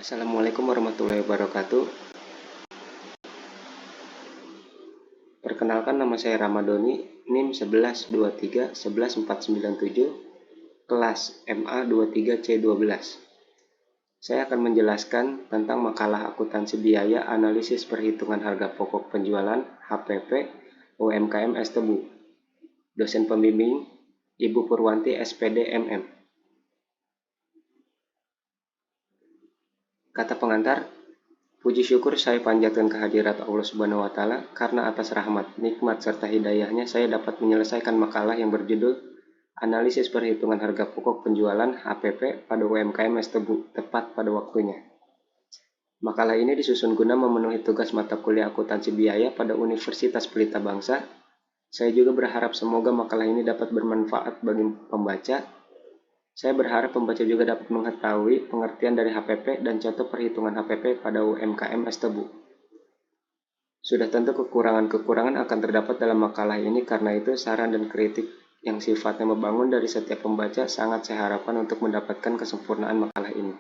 Assalamualaikum warahmatullahi wabarakatuh. Perkenalkan, nama saya Ramadhani, NIM 1123-11497, kelas MA 23C12. Saya akan menjelaskan tentang makalah akuntansi biaya analisis perhitungan harga pokok penjualan HPP UMKM S Tebu. Dosen pembimbing Ibu Purwanti SPD MM. Kata pengantar, puji syukur saya panjatkan kehadirat Allah Subhanahu wa Ta'ala karena atas rahmat, nikmat, serta hidayahnya saya dapat menyelesaikan makalah yang berjudul Analisis Perhitungan Harga Pokok Penjualan HPP pada UMKM S Tebu tepat pada waktunya. Makalah ini disusun guna memenuhi tugas mata kuliah akuntansi biaya pada Universitas Pelita Bangsa. Saya juga berharap semoga makalah ini dapat bermanfaat bagi pembaca. Saya berharap pembaca juga dapat mengetahui pengertian dari HPP dan contoh perhitungan HPP pada UMKM S Tebu. Sudah tentu kekurangan-kekurangan akan terdapat dalam makalah ini, karena itu saran dan kritik yang sifatnya membangun dari setiap pembaca sangat saya harapkan untuk mendapatkan kesempurnaan makalah ini.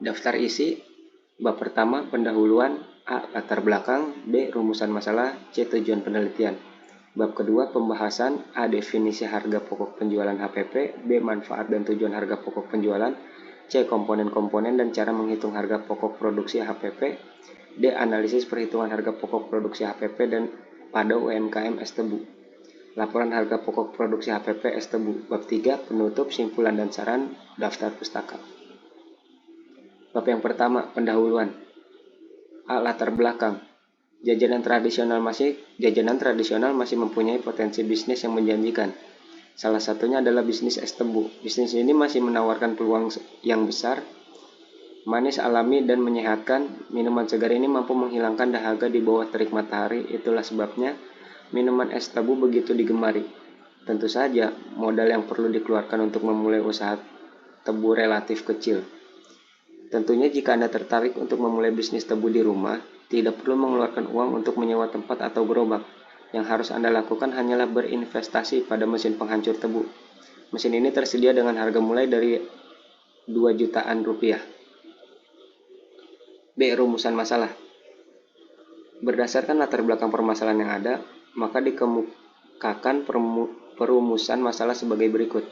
Daftar isi. Bab pertama, pendahuluan. A. Latar belakang. B. Rumusan masalah. C. Tujuan penelitian. Bab kedua, pembahasan. A. Definisi harga pokok penjualan HPP. B. Manfaat dan tujuan harga pokok penjualan. C. Komponen-komponen dan cara menghitung harga pokok produksi HPP. D. Analisis perhitungan harga pokok produksi HPP dan pada UMKM S Tebu. Laporan harga pokok produksi HPP S Tebu. Bab 3, penutup, simpulan dan saran, daftar pustaka. Bab yang pertama, pendahuluan. A. Latar belakang. Jajanan tradisional masih mempunyai potensi bisnis yang menjanjikan. Salah satunya adalah bisnis es tebu. Bisnis ini masih menawarkan peluang yang besar, manis, alami, dan menyehatkan. Minuman segar ini mampu menghilangkan dahaga di bawah terik matahari. Itulah sebabnya minuman es tebu begitu digemari. Tentu saja, modal yang perlu dikeluarkan untuk memulai usaha tebu relatif kecil. Tentunya jika Anda tertarik untuk memulai bisnis tebu di rumah, tidak perlu mengeluarkan uang untuk menyewa tempat atau gerobak. Yang harus Anda lakukan hanyalah berinvestasi pada mesin penghancur tebu. Mesin ini tersedia dengan harga mulai dari 2 jutaan rupiah. B. Rumusan masalah. Berdasarkan latar belakang permasalahan yang ada, maka dikemukakan perumusan masalah sebagai berikut.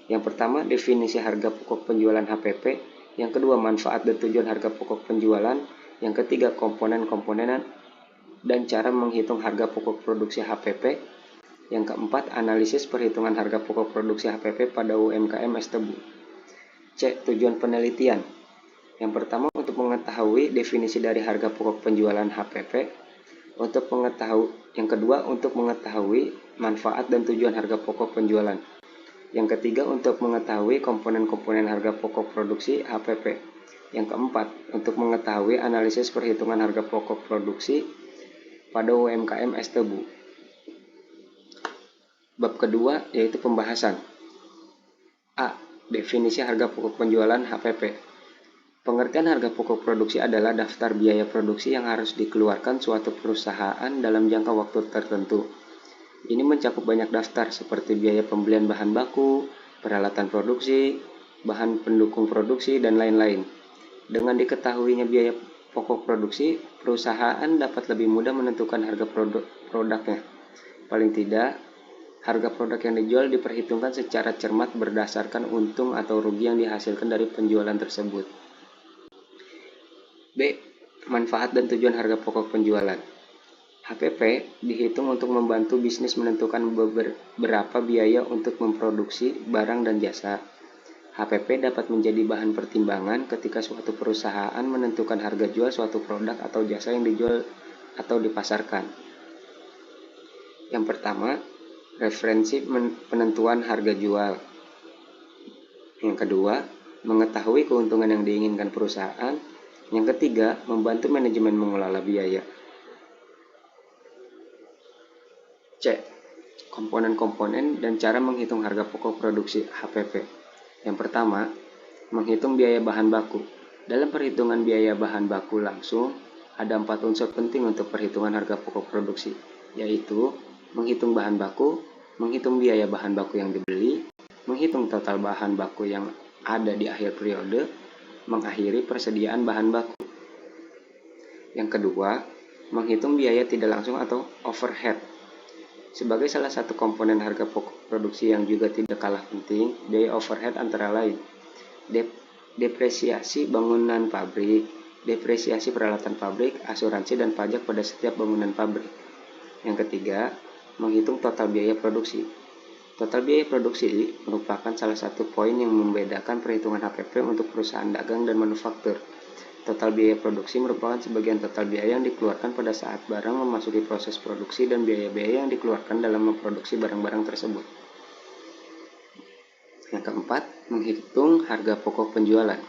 Yang pertama, definisi harga pokok penjualan HPP. Yang kedua, manfaat dan tujuan harga pokok penjualan. Yang ketiga, komponen-komponen dan cara menghitung harga pokok produksi HPP. Yang keempat, analisis perhitungan harga pokok produksi HPP pada UMKM S Tebu. C. Tujuan penelitian. Yang pertama, untuk mengetahui definisi dari harga pokok penjualan HPP. Yang kedua, untuk mengetahui manfaat dan tujuan harga pokok penjualan. Yang ketiga, untuk mengetahui komponen-komponen harga pokok produksi HPP. Yang keempat, untuk mengetahui analisis perhitungan harga pokok produksi pada UMKM S Tebu. Bab kedua, yaitu pembahasan. A. Definisi harga pokok penjualan HPP. Pengertian harga pokok produksi adalah daftar biaya produksi yang harus dikeluarkan suatu perusahaan dalam jangka waktu tertentu. Ini mencakup banyak daftar seperti biaya pembelian bahan baku, peralatan produksi, bahan pendukung produksi, dan lain-lain. Dengan diketahuinya biaya pokok produksi, perusahaan dapat lebih mudah menentukan harga produknya. Paling tidak, harga produk yang dijual diperhitungkan secara cermat berdasarkan untung atau rugi yang dihasilkan dari penjualan tersebut. B. Manfaat dan tujuan harga pokok penjualan. HPP dihitung untuk membantu bisnis menentukan berapa biaya untuk memproduksi barang dan jasa. HPP dapat menjadi bahan pertimbangan ketika suatu perusahaan menentukan harga jual suatu produk atau jasa yang dijual atau dipasarkan. Yang pertama, referensi penentuan harga jual. Yang kedua, mengetahui keuntungan yang diinginkan perusahaan. Yang ketiga, membantu manajemen mengelola biaya. C. Komponen-komponen dan cara menghitung harga pokok produksi HPP. Yang pertama, menghitung biaya bahan baku. Dalam perhitungan biaya bahan baku langsung, ada 4 unsur penting untuk perhitungan harga pokok produksi, yaitu menghitung bahan baku, menghitung biaya bahan baku yang dibeli, menghitung total bahan baku yang ada di akhir periode mengakhiri persediaan bahan baku. Yang kedua, menghitung biaya tidak langsung atau overhead. Sebagai salah satu komponen harga pokok produksi yang juga tidak kalah penting, biaya overhead antara lain depresiasi bangunan pabrik, depresiasi peralatan pabrik, asuransi dan pajak pada setiap bangunan pabrik. Yang ketiga, menghitung total biaya produksi. Total biaya produksi merupakan salah satu poin yang membedakan perhitungan HPP untuk perusahaan dagang dan manufaktur. Total biaya produksi merupakan sebagian total biaya yang dikeluarkan pada saat barang memasuki proses produksi dan biaya-biaya yang dikeluarkan dalam memproduksi barang-barang tersebut. Yang keempat, menghitung harga pokok penjualan.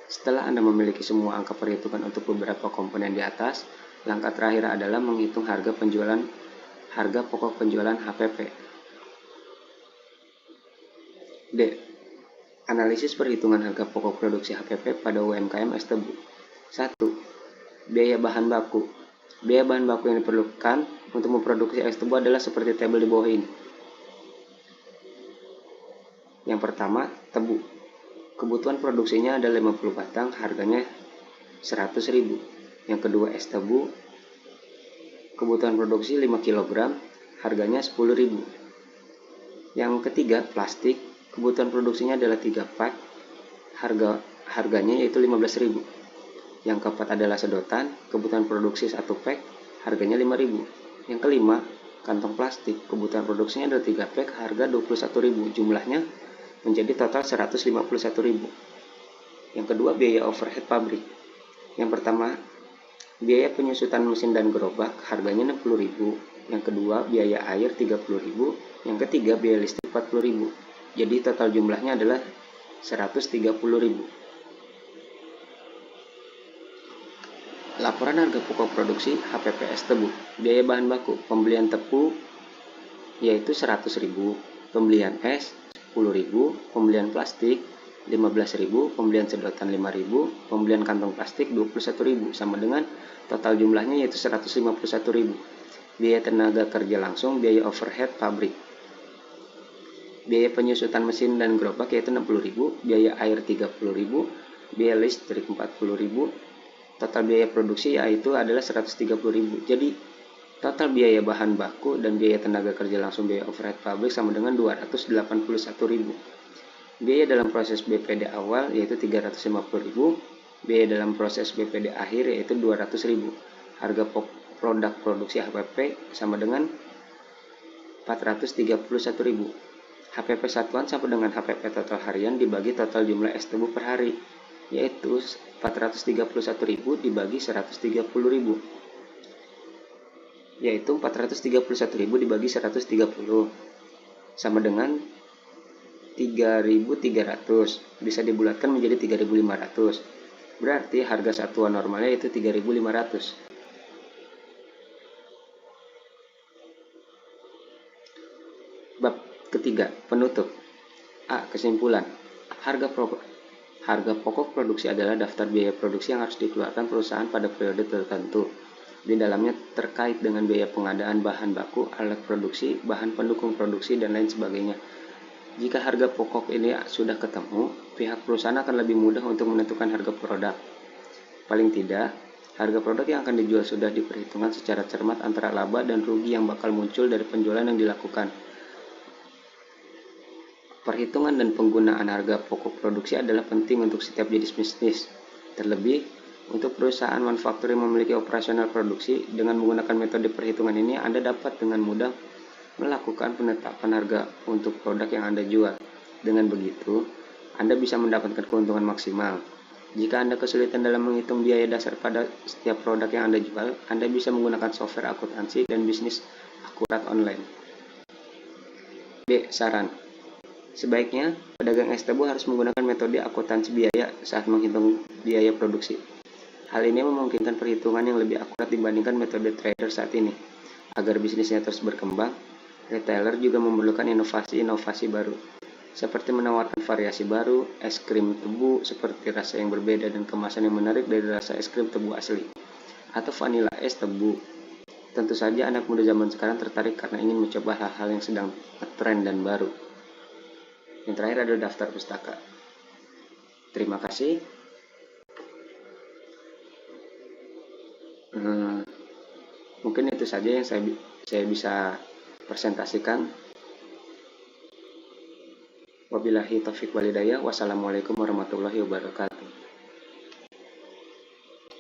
Setelah Anda memiliki semua angka perhitungan untuk beberapa komponen di atas, langkah terakhir adalah menghitung harga pokok penjualan HPP. D. Analisis perhitungan harga pokok produksi HPP pada UMKM es tebu. 1. Biaya bahan baku. Biaya bahan baku yang diperlukan untuk memproduksi es tebu adalah seperti tabel di bawah ini. Yang pertama, tebu. Kebutuhan produksinya ada 50 batang, harganya 100.000. Yang kedua, es tebu. Kebutuhan produksi 5 kg, harganya 10.000. Yang ketiga, plastik. Kebutuhan produksinya adalah 3 pak, harganya yaitu 15.000. Yang keempat adalah sedotan. Kebutuhan produksi 1 pak, harganya 5.000. Yang kelima, kantong plastik. Kebutuhan produksinya adalah 3 pak, harga 21.000. Jumlahnya menjadi total 151.000. Yang kedua, biaya overhead pabrik. Yang pertama, biaya penyusutan mesin dan gerobak, harganya 60.000. Yang kedua, biaya air 30.000. Yang ketiga, biaya listrik 40.000. Jadi total jumlahnya adalah 130.000. Laporan harga pokok produksi HPP es tebu. Biaya bahan baku, pembelian tebu yaitu 100.000, pembelian es 10.000, pembelian plastik 15.000, pembelian sedotan 5.000, pembelian kantong plastik 21.000, sama dengan total jumlahnya yaitu 151.000. Biaya tenaga kerja langsung, biaya overhead pabrik. Biaya penyusutan mesin dan gerobak yaitu 60.000, biaya air 30.000, biaya listrik 40.000, total biaya produksi yaitu adalah 130.000. Jadi total biaya bahan baku dan biaya tenaga kerja langsung biaya overhead pabrik sama dengan 281.000. Biaya dalam proses BPD awal yaitu 350.000, biaya dalam proses BPD akhir yaitu 200.000. Harga produk produksi HPP sama dengan 431.000. HPP satuan sama dengan HPP total harian dibagi total jumlah es tebu per hari, yaitu 431.000 dibagi 130.000. Yaitu 431.000 dibagi 130 sama dengan 3.300, bisa dibulatkan menjadi 3.500. Berarti harga satuan normalnya itu 3.500. Bab ketiga, penutup. A. Kesimpulan. Harga pokok produksi adalah daftar biaya produksi yang harus dikeluarkan perusahaan pada periode tertentu. Di dalamnya terkait dengan biaya pengadaan bahan baku, alat produksi, bahan pendukung produksi, dan lain sebagainya. Jika harga pokok ini sudah ketemu, pihak perusahaan akan lebih mudah untuk menentukan harga produk. Paling tidak, harga produk yang akan dijual sudah diperhitungkan secara cermat antara laba dan rugi yang bakal muncul dari penjualan yang dilakukan. Perhitungan dan penggunaan harga pokok produksi adalah penting untuk setiap jenis bisnis. Terlebih, untuk perusahaan manufaktur yang memiliki operasional produksi, dengan menggunakan metode perhitungan ini, Anda dapat dengan mudah melakukan penetapan harga untuk produk yang Anda jual. Dengan begitu, Anda bisa mendapatkan keuntungan maksimal. Jika Anda kesulitan dalam menghitung biaya dasar pada setiap produk yang Anda jual, Anda bisa menggunakan software akuntansi dan bisnis akurat online. B. Saran. Sebaiknya, pedagang es tebu harus menggunakan metode akuntansi biaya saat menghitung biaya produksi. Hal ini memungkinkan perhitungan yang lebih akurat dibandingkan metode trader saat ini. Agar bisnisnya terus berkembang, retailer juga memerlukan inovasi-inovasi baru, seperti menawarkan variasi baru, es krim tebu seperti rasa yang berbeda dan kemasan yang menarik dari rasa es krim tebu asli, atau vanilla es tebu. Tentu saja anak muda zaman sekarang tertarik karena ingin mencoba hal-hal yang sedang ngetren dan baru. Yang terakhir adalah daftar pustaka. Terima kasih. Mungkin itu saja yang saya bisa presentasikan. Wabillahi taufiq walhidayah. Wassalamualaikum warahmatullahi wabarakatuh.